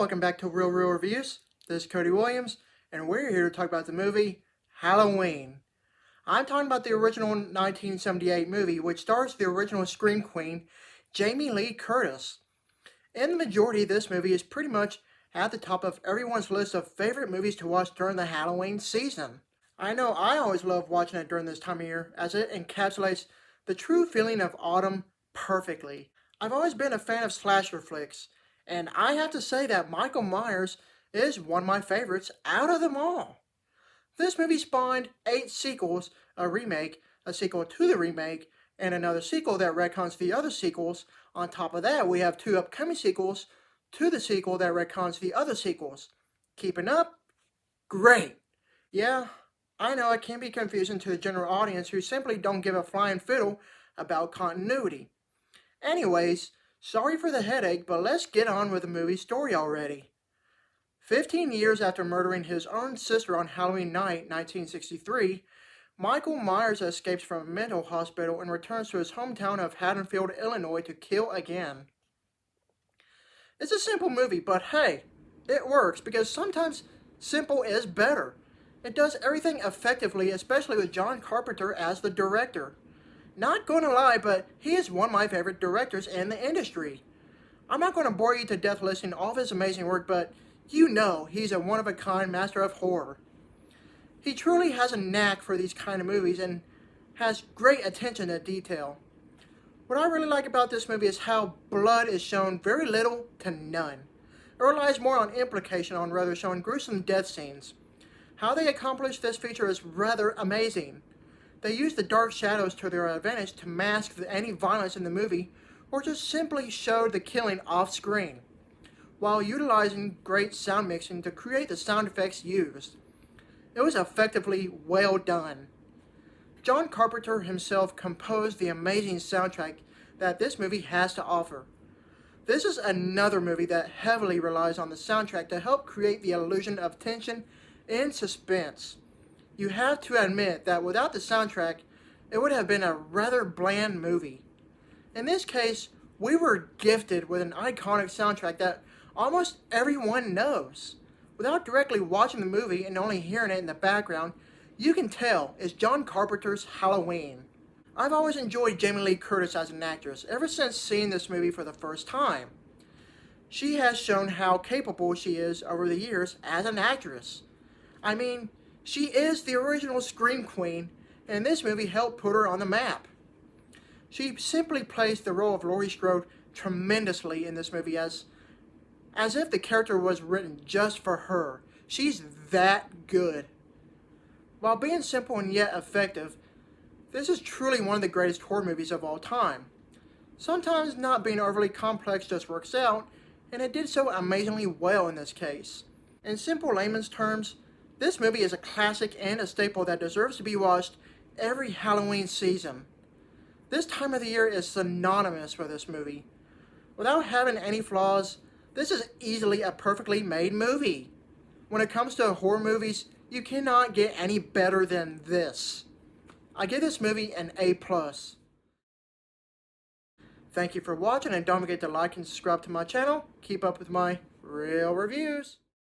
welcome back to Real Reviews. This is Cody Williams, and we're here to talk about the movie Halloween. I'm talking about the original 1978 movie, which stars the original Scream Queen, Jamie Lee Curtis. And the majority of this movie is pretty much at the top of everyone's list of favorite movies to watch during the Halloween season. I know I always love watching it during this time of year, as it encapsulates the true feeling of autumn perfectly. I've always been a fan of slasher flicks, and I have to say that Michael Myers is one of my favorites out of them all. This movie spawned 8 sequels, a remake, a sequel to the remake, and another sequel that retcons the other sequels. On top of that, we have 2 upcoming sequels to the sequel that retcons the other sequels. Keeping up? Great! Yeah, I know it can be confusing to the general audience who simply don't give a flying fiddle about continuity. Anyways, sorry for the headache, but let's get on with the movie story already. 15 years after murdering his own sister on Halloween night, 1963, Michael Myers escapes from a mental hospital and returns to his hometown of Haddonfield, Illinois to kill again. It's a simple movie, but hey, it works because sometimes simple is better. It does everything effectively, especially with John Carpenter as the director. Not gonna lie, but he is one of my favorite directors in the industry. I'm not gonna bore you to death listing all of his amazing work, but you know he's a one-of-a-kind master of horror. He truly has a knack for these kind of movies and has great attention to detail. What I really like about this movie is how blood is shown very little to none. It relies more on implication on rather showing gruesome death scenes. How they accomplish this feature is rather amazing. They use the dark shadows to their advantage to mask any violence in the movie or just simply show the killing off screen, while utilizing great sound mixing to create the sound effects used. It was effectively well done. John Carpenter himself composed the amazing soundtrack that this movie has to offer. This is another movie that heavily relies on the soundtrack to help create the illusion of tension and suspense. You have to admit that without the soundtrack, it would have been a rather bland movie. In this case, we were gifted with an iconic soundtrack that almost everyone knows. Without directly watching the movie and only hearing it in the background, you can tell it's John Carpenter's Halloween. I've always enjoyed Jamie Lee Curtis as an actress ever since seeing this movie for the first time. She has shown how capable she is over the years as an actress. I mean, she is the original Scream Queen, and this movie helped put her on the map. She simply plays the role of Laurie Strode tremendously in this movie as if the character was written just for her. She's that good. While being simple and yet effective, this is truly one of the greatest horror movies of all time. Sometimes not being overly complex just works out, and it did so amazingly well in this case. In simple layman's terms, this movie is a classic and a staple that deserves to be watched every Halloween season. This time of the year is synonymous with this movie. Without having any flaws, this is easily a perfectly made movie. When it comes to horror movies, you cannot get any better than this. I give this movie an A+. Thank you for watching, and don't forget to like and subscribe to my channel. Keep up with my real reviews.